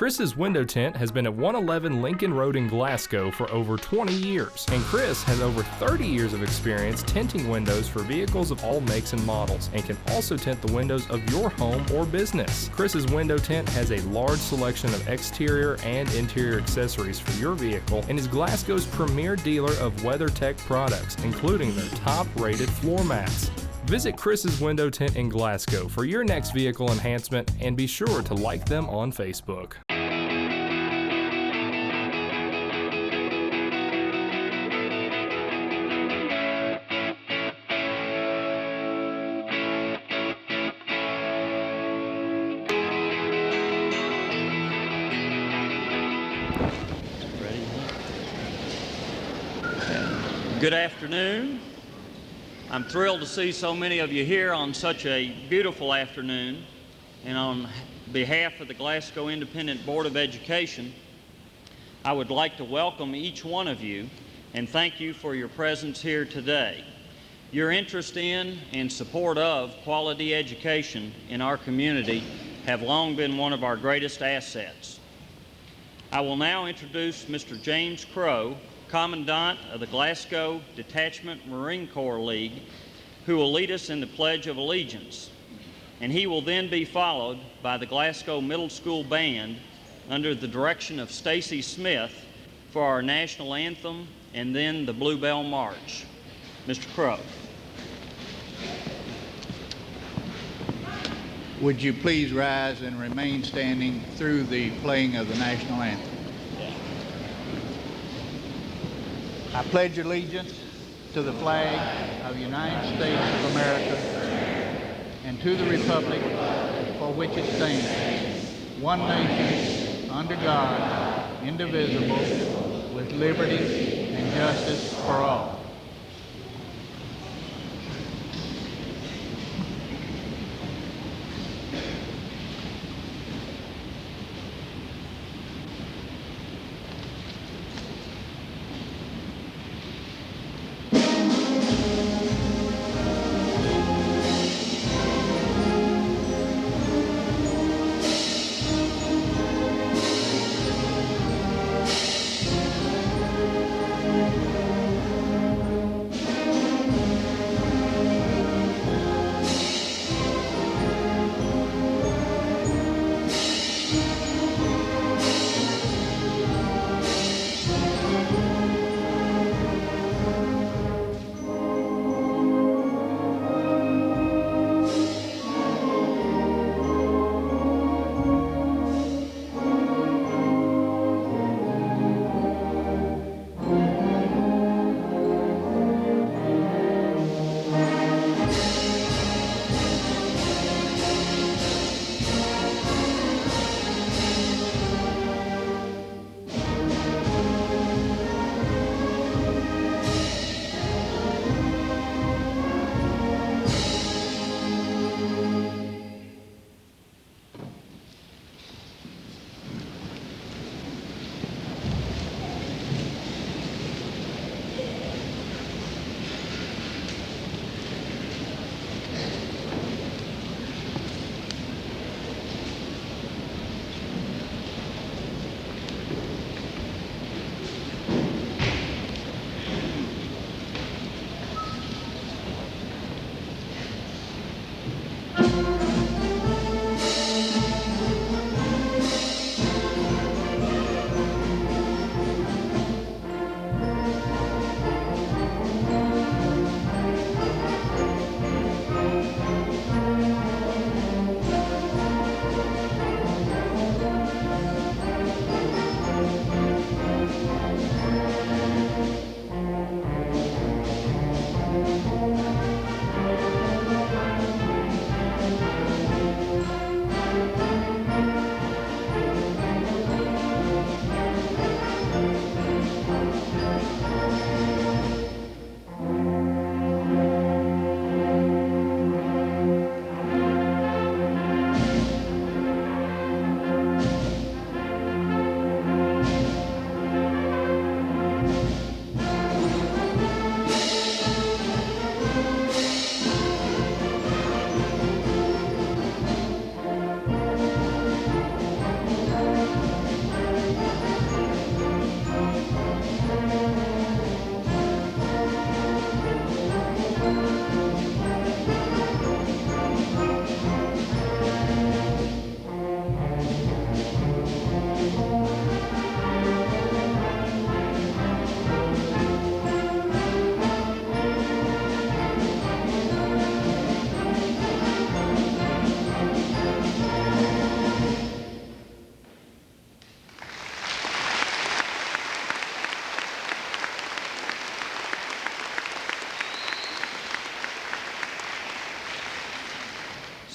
Chris's Window Tint has been at 111 Lincoln Road in Glasgow for over 20 years, and Chris has over 30 years of experience tinting windows for vehicles of all makes and models, and can also tint the windows of your home or business. Chris's Window Tint has a large selection of exterior and interior accessories for your vehicle and is Glasgow's premier dealer of WeatherTech products, including their top-rated floor mats. Visit Chris's Window Tint in Glasgow for your next vehicle enhancement, and be sure to like them on Facebook. Good afternoon. I'm thrilled to see so many of you here on such a beautiful afternoon, and on behalf of the Glasgow Independent Board of Education, I would like to welcome each one of you and thank you for your presence here today. Your interest in and support of quality education in our community have long been one of our greatest assets. I will now introduce Mr. James Crow, Commandant of the Glasgow Detachment Marine Corps League, who will lead us in the Pledge of Allegiance. And he will then be followed by the Glasgow Middle School Band under the direction of Stacy Smith for our national anthem and then the Bluebell March. Mr. Crow. Would you please rise and remain standing through the playing of the national anthem? I pledge allegiance to the flag of the United States of America and to the republic for which it stands, one nation, under God, indivisible, with liberty and justice for all.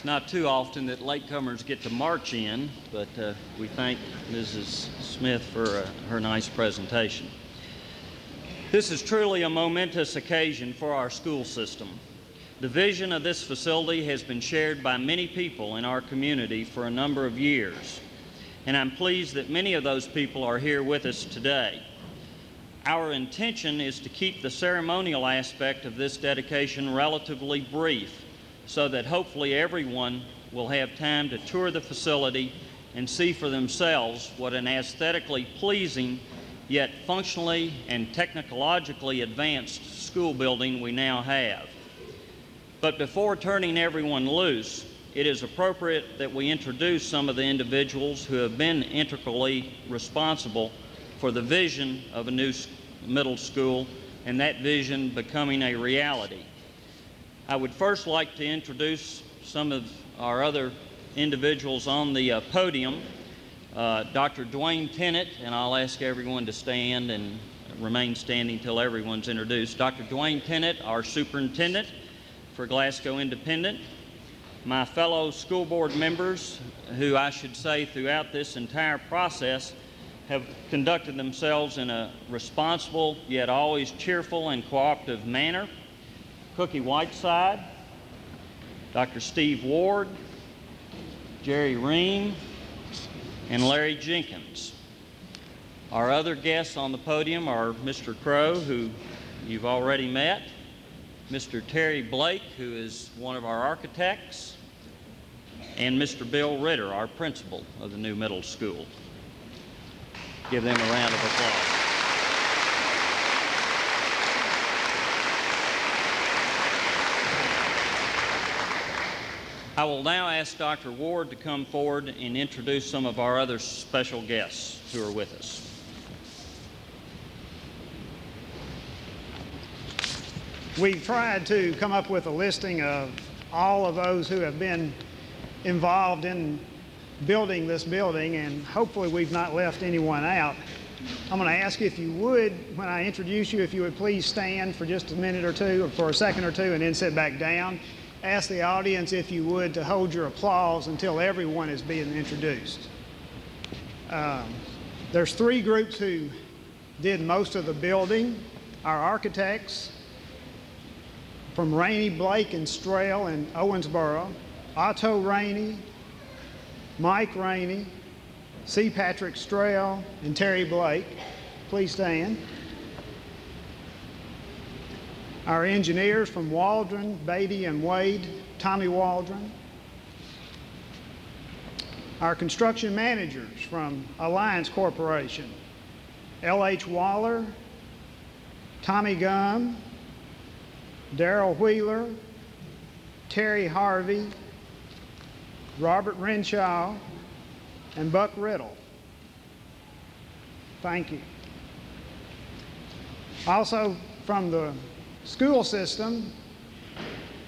not too often that latecomers get to march in, but we thank Mrs. Smith for her nice presentation. This is truly a momentous occasion for our school system. The vision of this facility has been shared by many people in our community for a number of years, and I'm pleased that many of those people are here with us today. Our intention is to keep the ceremonial aspect of this dedication relatively brief, so that hopefully everyone will have time to tour the facility and see for themselves what an aesthetically pleasing yet functionally and technologically advanced school building we now have. But before turning everyone loose, it is appropriate that we introduce some of the individuals who have been integrally responsible for the vision of a new middle school and that vision becoming a reality. I would first like to introduce some of our other individuals on the podium. Dr. Dwayne Tennant, and I'll ask everyone to stand and remain standing till everyone's introduced. Dr. Dwayne Tennant, our superintendent for Glasgow Independent. My fellow school board members, who I should say throughout this entire process have conducted themselves in a responsible yet always cheerful and cooperative manner. Cookie Whiteside, Dr. Steve Ward, Jerry Ream, and Larry Jenkins. Our other guests on the podium are Mr. Crow, who you've already met, Mr. Terry Blake, who is one of our architects, and Mr. Bill Ritter, our principal of the new middle school. Give them a round of applause. I will now ask Dr. Ward to come forward and introduce some of our other special guests who are with us. We've tried to come up with a listing of all of those who have been involved in building this building, and hopefully we've not left anyone out. I'm going to ask you if you would, when I introduce you, if you would please stand for just a minute or two, or for a second or two, and then sit back down. Ask the audience, if you would, to hold your applause until everyone is being introduced. There's three groups who did most of the building. Our architects from Rainey, Blake, and Strail in Owensboro, Otto Rainey, Mike Rainey, C. Patrick Strail, and Terry Blake. Please stand. Our engineers from Waldron, Beatty, and Wade, Tommy Waldron. Our construction managers from Alliance Corporation, L.H. Waller, Tommy Gum, Darrell Wheeler, Terry Harvey, Robert Renshaw, and Buck Riddle. Thank you. Also from the school system,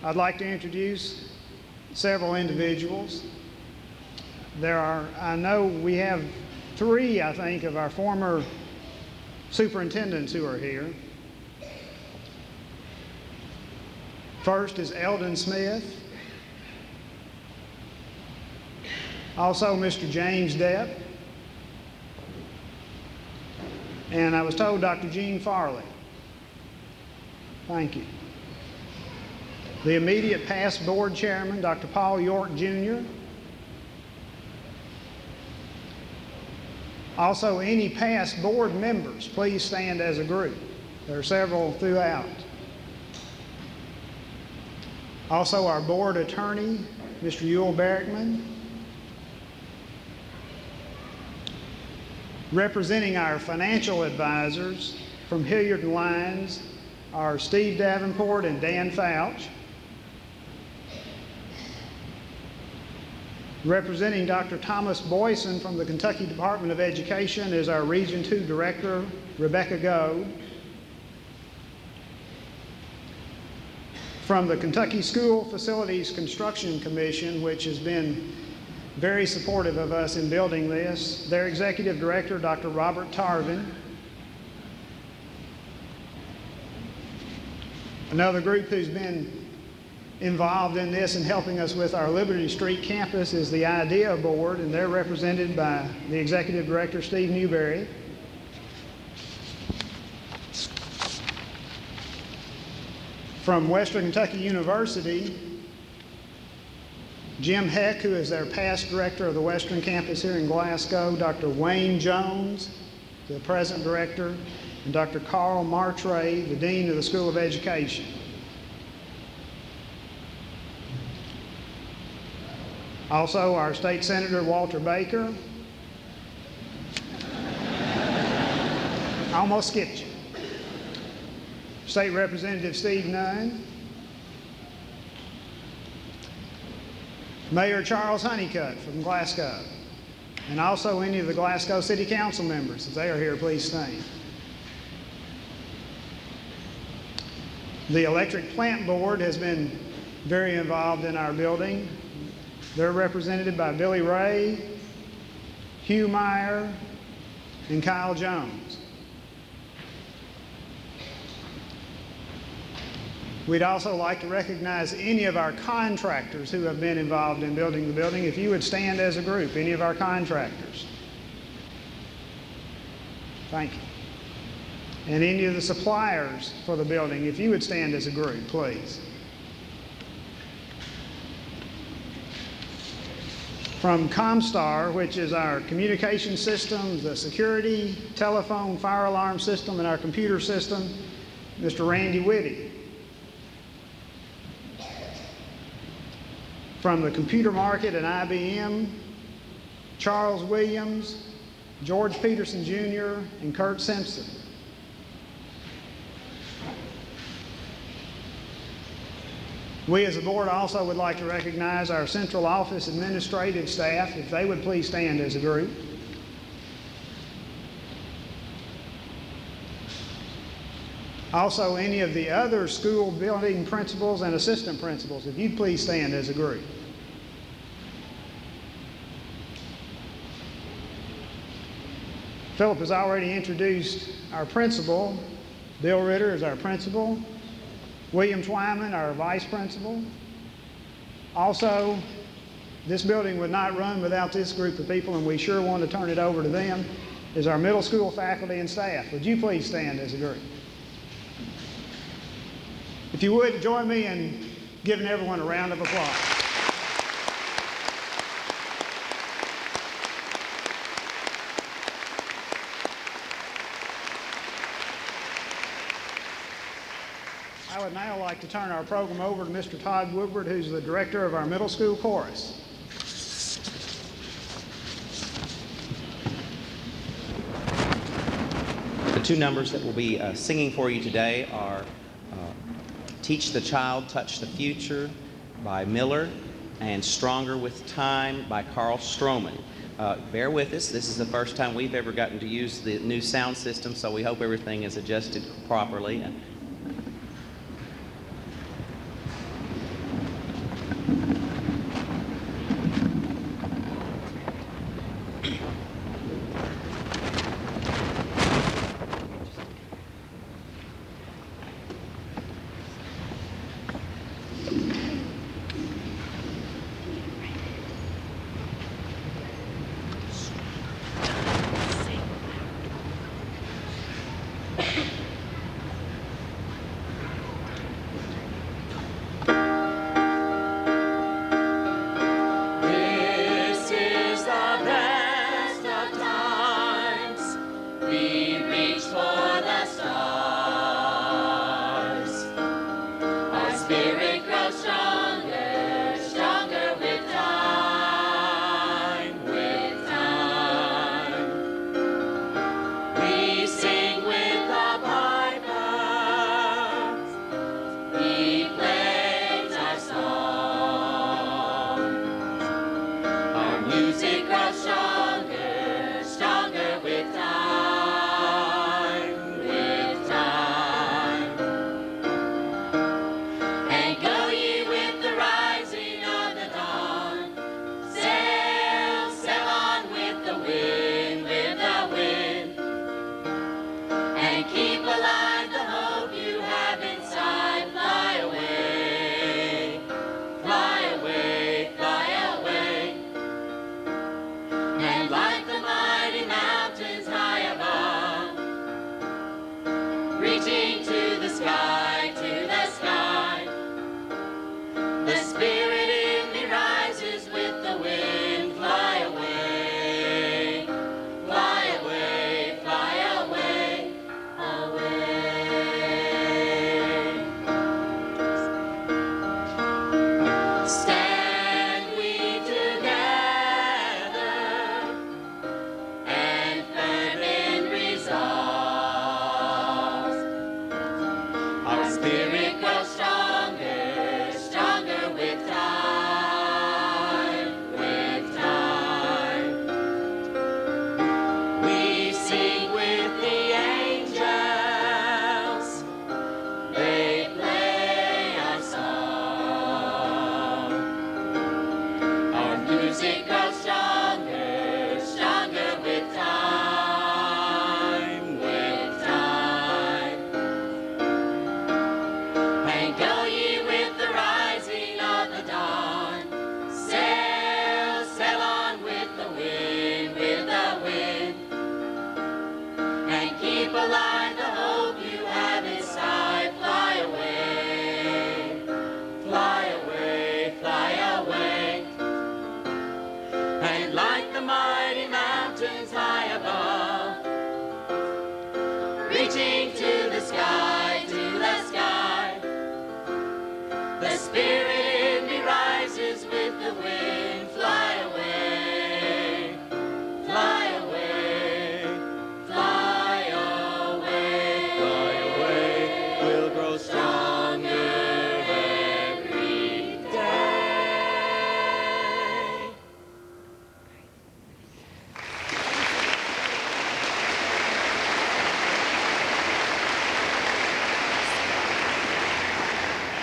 I'd like to introduce several individuals. I know we have three, I think, of our former superintendents who are here. First is Eldon Smith. Also Mr. James Depp. And I was told Dr. Gene Farley. Thank you. The immediate past board chairman, Dr. Paul York Jr. Also, any past board members, please stand as a group. There are several throughout. Also, our board attorney, Mr. Yule Barrickman. Representing our financial advisors from Hilliard & Lyons are Steve Davenport and Dan Fouch. Representing Dr. Thomas Boyson from the Kentucky Department of Education is our Region 2 Director, Rebecca Goad. From the Kentucky School Facilities Construction Commission, which has been very supportive of us in building this, their Executive Director, Dr. Robert Tarvin. Another group who's been involved in this and helping us with our Liberty Street campus is the IDEA Board, and they're represented by the Executive Director, Steve Newberry. From Western Kentucky University, Jim Heck, who is their past director of the Western Campus here in Glasgow, Dr. Wayne Jones, the present director, and Dr. Carl Martray, the Dean of the School of Education. Also, our State Senator Walter Baker. I almost skipped you. State Representative Steve Nunn. Mayor Charles Honeycutt from Glasgow. And also any of the Glasgow City Council members. If they are here, please stand. The Electric Plant Board has been very involved in our building. They're represented by Billy Ray, Hugh Meyer, and Kyle Jones. We'd also like to recognize any of our contractors who have been involved in building the building. If you would stand as a group, any of our contractors. Thank you. And any of the suppliers for the building, if you would stand as a group, please. From Comstar, which is our communication systems, the security, telephone, fire alarm system, and our computer system, Mr. Randy Whitty. From the computer market at IBM, Charles Williams, George Peterson Jr., and Kurt Simpson. We as a board also would like to recognize our central office administrative staff, if they would please stand as a group. Also, any of the other school building principals and assistant principals, if you'd please stand as a group. Philip has already introduced our principal. Bill Ritter is our principal. William Twyman, our vice principal. Also, this building would not run without this group of people, and we sure want to turn it over to them, is our middle school faculty and staff. Would you please stand as a group? If you would, join me in giving everyone a round of applause. I would now like to turn our program over to Mr. Todd Woodward, who's the director of our middle school chorus. The two numbers that we'll be singing for you today are Teach the Child, Touch the Future by Miller and Stronger with Time by Carl Stroman. Bear with us. This is the first time we've ever gotten to use the new sound system, so we hope everything is adjusted properly.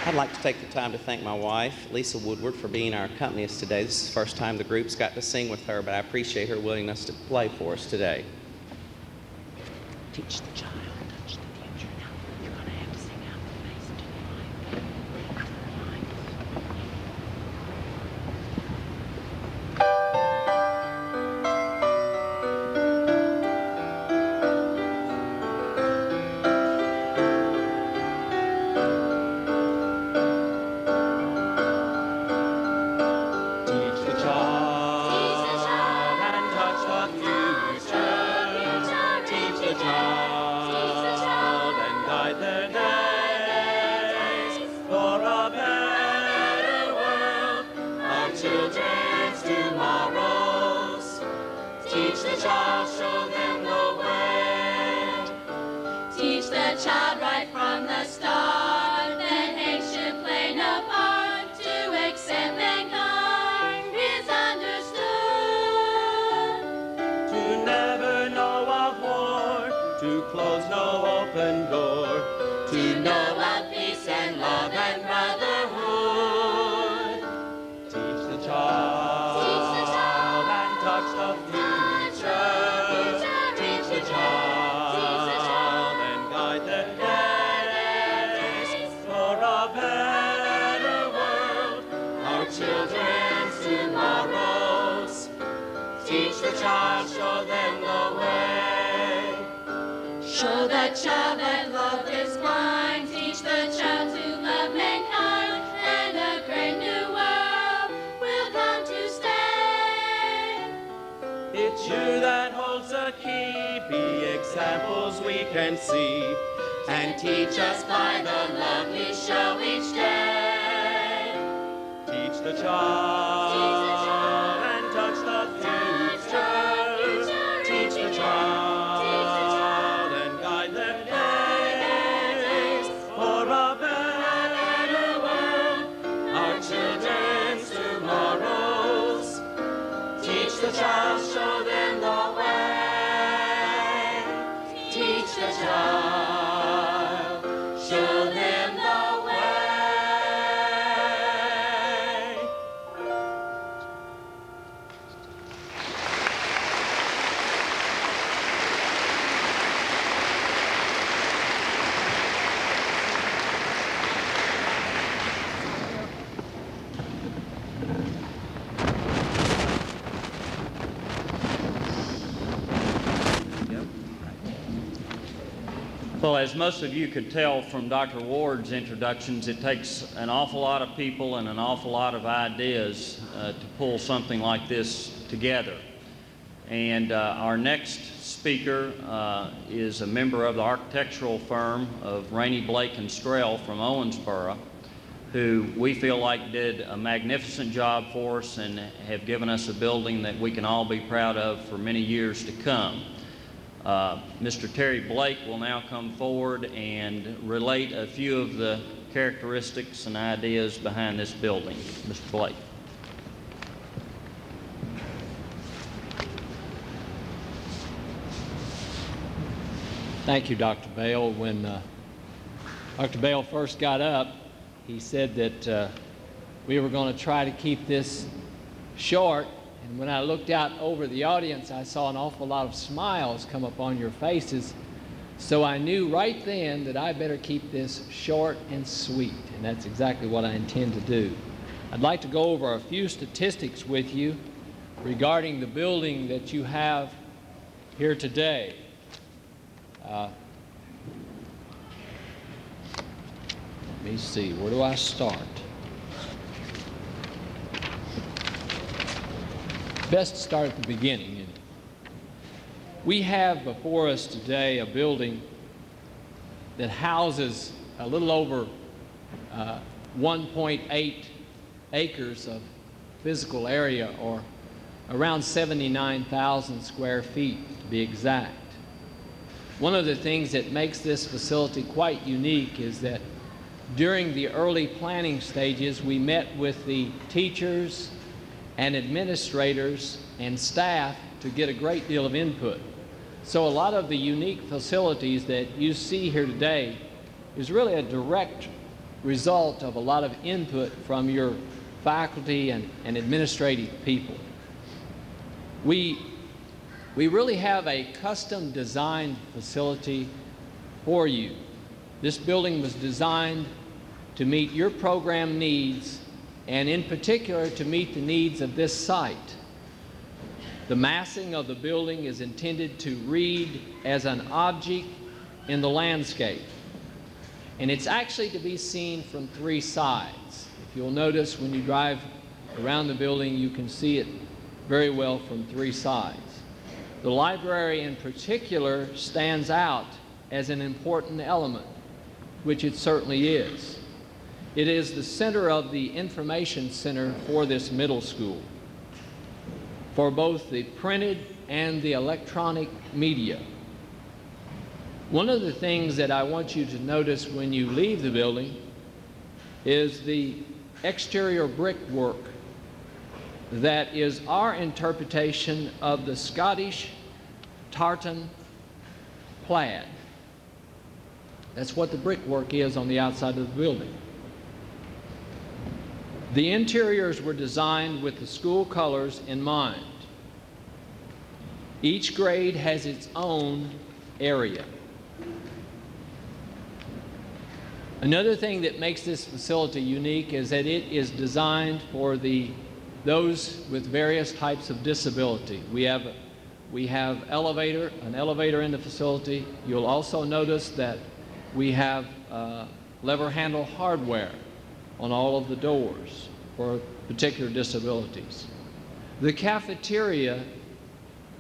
I'd like to take the time to thank my wife, Lisa Woodward, for being our accompanist today. This is the first time the group's got to sing with her, but I appreciate her willingness to play for us today. Teach the child, touch the future. Now, you're going to have to sing out the face to the mic. Child right from the start that he should play no part to accept mankind is understood. To never know of war, to close no open door, To know of peace and love and brotherhood. teach the child and touch the future. Teach the child. Child, show them the way. Show the child that love is blind. Teach the child to love mankind, and a great new world will come to stay. It's you that holds the key. Be examples we can see, And teach us by the love we show each day. teach the child and touch the future. Teach the child and guide their days for a better world, our children's tomorrows. Teach the child, show them the way. Teach the child, show them the way. Well, as most of you could tell from Dr. Ward's introductions, it takes an awful lot of people and an awful lot of ideas to pull something like this together. And our next speaker is a member of the architectural firm of Rainey, Blake, and Strell from Owensboro, who we feel like did a magnificent job for us and have given us a building that we can all be proud of for many years to come. Mr. Terry Blake will now come forward and relate a few of the characteristics and ideas behind this building. Mr. Blake. Thank you, Dr. Bale. When Dr. Bale first got up, he said that we were going to try to keep this short. And when I looked out over the audience, I saw an awful lot of smiles come up on your faces. So I knew right then that I better keep this short and sweet. And that's exactly what I intend to do. I'd like to go over a few statistics with you regarding the building that you have here today. Let me see, where do I start? Best to start at the beginning, isn't it? We have before us today a building that houses a little over 1.8 acres of physical area, or around 79,000 square feet to be exact. One of the things that makes this facility quite unique is that during the early planning stages, we met with the teachers and administrators and staff to get a great deal of input. So a lot of the unique facilities that you see here today is really a direct result of a lot of input from your faculty and administrative people. We really have a custom designed facility for you. This building was designed to meet your program needs, and in particular to meet the needs of this site. The massing of the building is intended to read as an object in the landscape, and it's actually to be seen from three sides. If you'll notice, when you drive around the building, you can see it very well from three sides. The library in particular stands out as an important element, which it certainly is. It is the center of the information center for this middle school, for both the printed and the electronic media. One of the things that I want you to notice when you leave the building is the exterior brickwork that is our interpretation of the Scottish tartan plaid. That's what the brickwork is on the outside of the building. The interiors were designed with the school colors in mind. Each grade has its own area. Another thing that makes this facility unique is that it is designed for those with various types of disability. We have an elevator in the facility. You'll also notice that we have lever handle hardware on all of the doors for particular disabilities. The cafeteria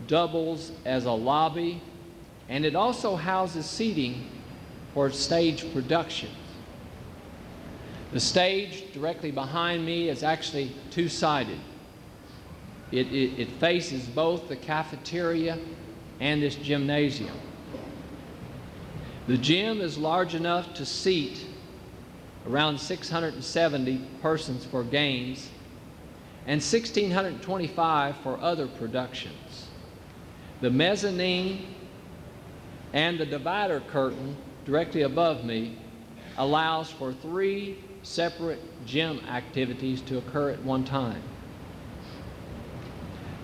doubles as a lobby, and it also houses seating for stage productions. The stage directly behind me is actually two-sided. It faces both the cafeteria and this gymnasium. The gym is large enough to seat around 670 persons for games and 1,625 for other productions. The mezzanine and the divider curtain directly above me allows for 3 separate gym activities to occur at one time.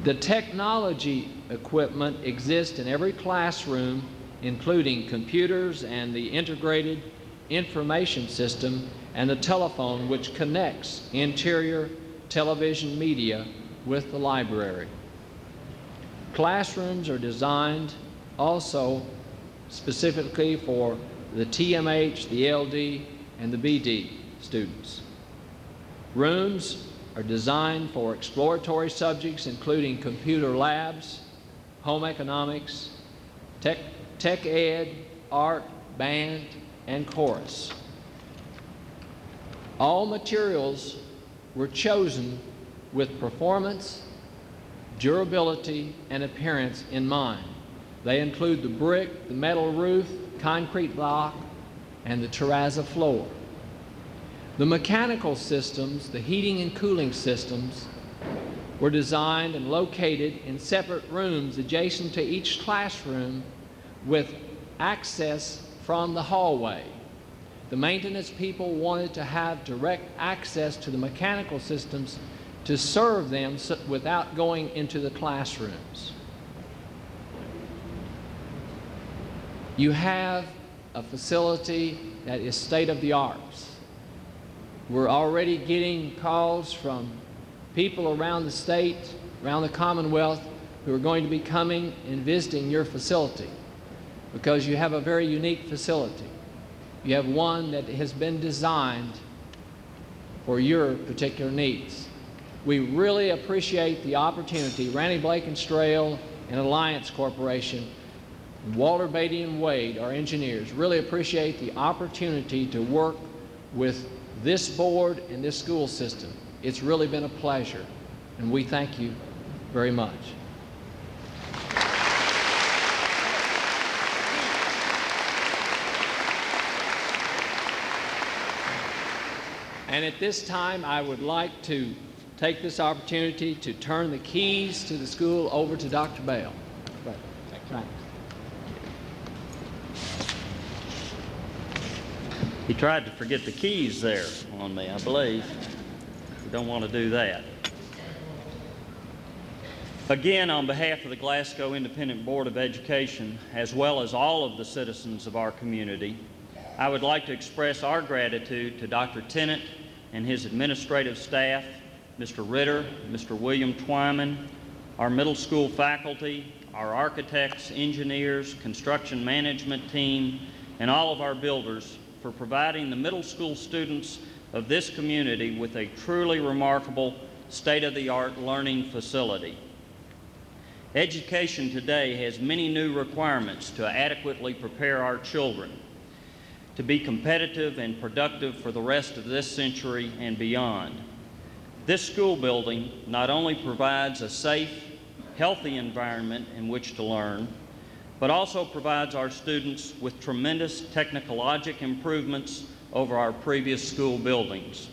The technology equipment exists in every classroom, including computers and the integrated information system and the telephone which connects interior television media with the library. Classrooms are designed also specifically for the TMH, the LD, and the BD students. Rooms are designed for exploratory subjects including computer labs, home economics, tech ed, art, band, and chorus. All materials were chosen with performance, durability, and appearance in mind. They include the brick, the metal roof, concrete block, and the terrazzo floor. The mechanical systems, the heating and cooling systems, were designed and located in separate rooms adjacent to each classroom with access from the hallway. The maintenance people wanted to have direct access to the mechanical systems to serve them without going into the classrooms. You have a facility that is state-of-the-art. We're already getting calls from people around the state, around the Commonwealth, who are going to be coming and visiting your facility because you have a very unique facility. You have one that has been designed for your particular needs. We really appreciate the opportunity. Randy Blake and Strail and Alliance Corporation, Walter Beatty and Wade, our engineers, really appreciate the opportunity to work with this board and this school system. It's really been a pleasure, and we thank you very much. And at this time, I would like to take this opportunity to turn the keys to the school over to Dr. Bell. Right. Thank you. Right. He tried to forget the keys there on me, I believe. We don't want to do that. Again, on behalf of the Glasgow Independent Board of Education, as well as all of the citizens of our community, I would like to express our gratitude to Dr. Tennant and his administrative staff, Mr. Ritter, Mr. William Twyman, our middle school faculty, our architects, engineers, construction management team, and all of our builders for providing the middle school students of this community with a truly remarkable state-of-the-art learning facility. Education today has many new requirements to adequately prepare our children to be competitive and productive for the rest of this century and beyond. This school building not only provides a safe, healthy environment in which to learn, but also provides our students with tremendous technological improvements over our previous school buildings.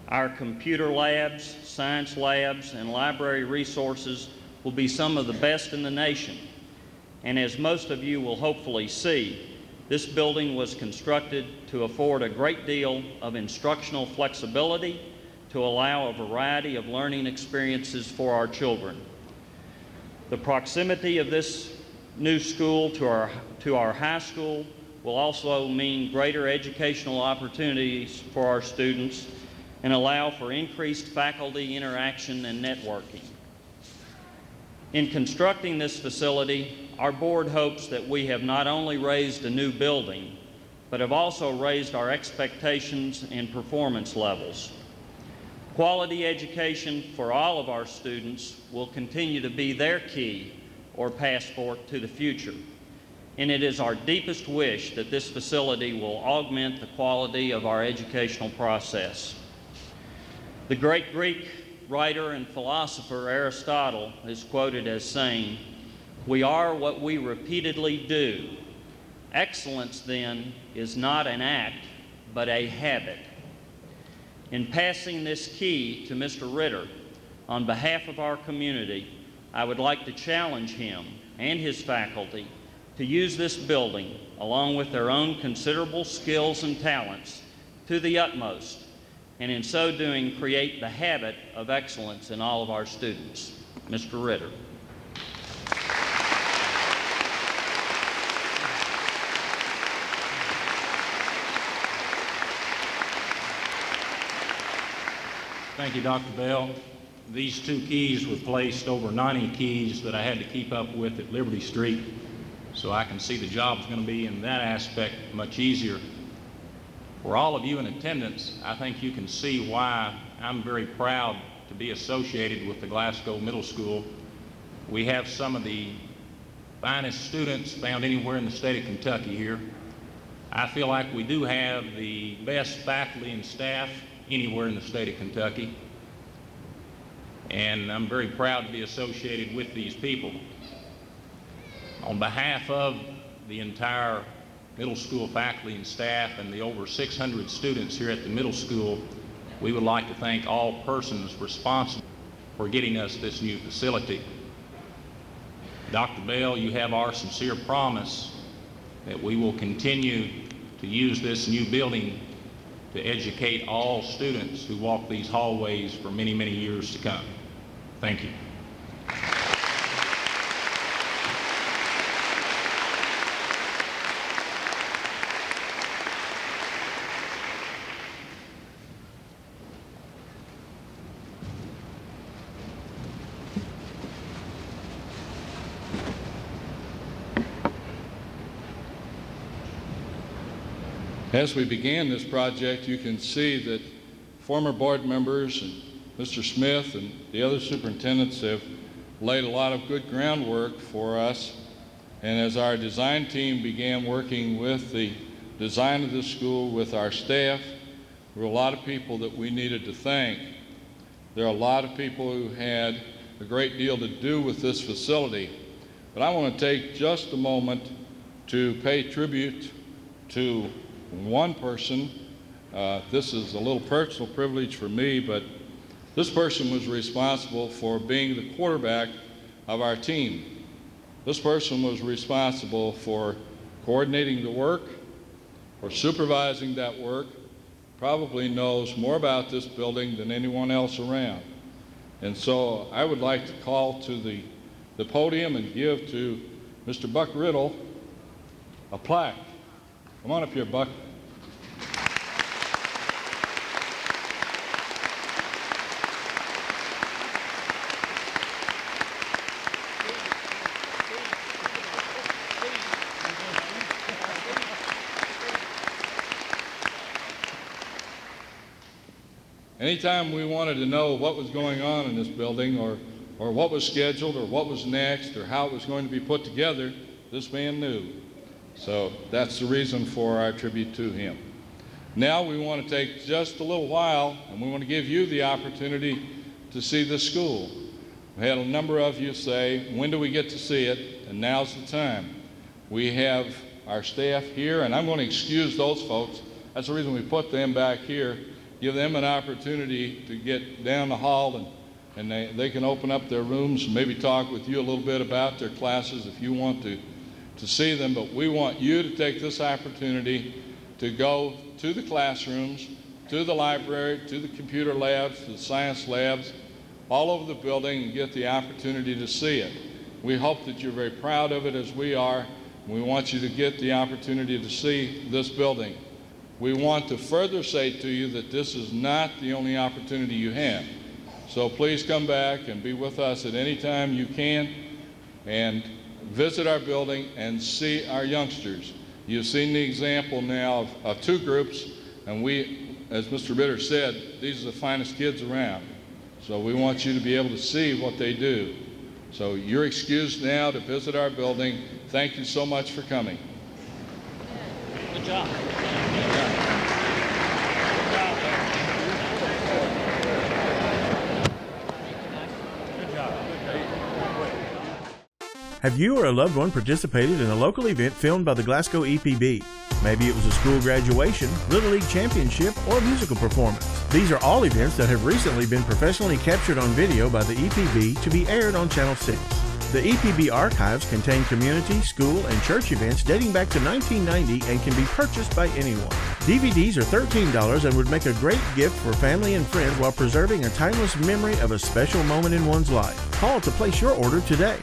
Our computer labs, science labs, and library resources will be some of the best in the nation. And as most of you will hopefully see, this building was constructed to afford a great deal of instructional flexibility to allow a variety of learning experiences for our children. The proximity of this new school to our high school will also mean greater educational opportunities for our students and allow for increased faculty interaction and networking. In constructing this facility, our board hopes that we have not only raised a new building, but have also raised our expectations and performance levels. Quality education for all of our students will continue to be their key or passport to the future. And it is our deepest wish that this facility will augment the quality of our educational process. The great Greek writer and philosopher Aristotle is quoted as saying, "We are what we repeatedly do. Excellence, then, is not an act, but a habit." In passing this key to Mr. Ritter, on behalf of our community, I would like to challenge him and his faculty to use this building, along with their own considerable skills and talents, to the utmost, and in so doing, create the habit of excellence in all of our students. Mr. Ritter. Thank you, Dr. Bell. These two keys replaced over 90 keys that I had to keep up with at Liberty Street, so I can see the job's going to be in that aspect much easier. For all of you in attendance, I think you can see why I'm very proud to be associated with the Glasgow Middle School. We have some of the finest students found anywhere in the state of Kentucky here. I feel like we do have the best faculty and staff anywhere in the state of Kentucky. And I'm very proud to be associated with these people. On behalf of the entire middle school faculty and staff and the over 600 students here at the middle school, we would like to thank all persons responsible for getting us this new facility. Dr. Bell, you have our sincere promise that we will continue to use this new building to educate all students who walk these hallways for many, many years to come. Thank you. As we began this project, you can see that former board members and Mr. Smith and the other superintendents have laid a lot of good groundwork for us. And as our design team began working with the design of the school with our staff, there were a lot of people that we needed to thank. There are a lot of people who had a great deal to do with this facility. But I want to take just a moment to pay tribute to one person. This is a little personal privilege for me, but this person was responsible for being the quarterback of our team. This person was responsible for coordinating the work. or supervising that work probably knows more about this building than anyone else around. And so I would like to call to the podium and give to Mr. Buck Riddle a plaque. Come on up here, Buck. Anytime we wanted to know what was going on in this building or what was scheduled or what was next or how it was going to be put together, this man knew. So that's the reason for our tribute to him. Now we want to take just a little while and we want to give you the opportunity to see the school. We had a number of you say, when do we get to see it? And now's the time. We have our staff here, and I'm going to excuse those folks. That's the reason we put them back here. Give them an opportunity to get down the hall and they can open up their rooms and maybe talk with you a little bit about their classes if you want to see them. But we want you to take this opportunity to go to the classrooms, to the library, to the computer labs, to the science labs, all over the building and get the opportunity to see it. We hope that you're very proud of it as we are. We want you to get the opportunity to see this building. We want to further say to you that this is not the only opportunity you have. So please come back and be with us at any time you can and visit our building and see our youngsters. You've seen the example now of two groups, and we, as Mr. Ritter said, these are the finest kids around. So we want you to be able to see what they do. So you're excused now to visit our building. Thank you so much for coming. Good job. Have you or a loved one participated in a local event filmed by the Glasgow EPB? Maybe it was a school graduation, Little League championship, or musical performance. These are all events that have recently been professionally captured on video by the EPB to be aired on Channel 6. The EPB archives contain community, school, and church events dating back to 1990 and can be purchased by anyone. DVDs are $13 and would make a great gift for family and friends while preserving a timeless memory of a special moment in one's life. Call to place your order today.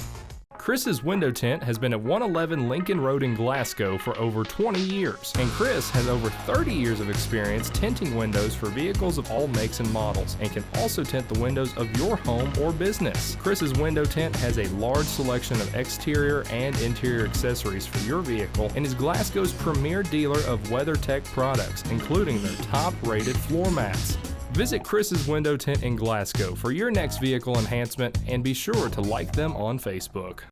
Chris's window tint has been at 111 Lincoln Road in Glasgow for over 20 years, and Chris has over 30 years of experience tinting windows for vehicles of all makes and models, and can also tint the windows of your home or business. Chris's window tint has a large selection of exterior and interior accessories for your vehicle, and is Glasgow's premier dealer of WeatherTech products, including their top-rated floor mats. Visit Chris's Window Tint in Glasgow for your next vehicle enhancement, and be sure to like them on Facebook.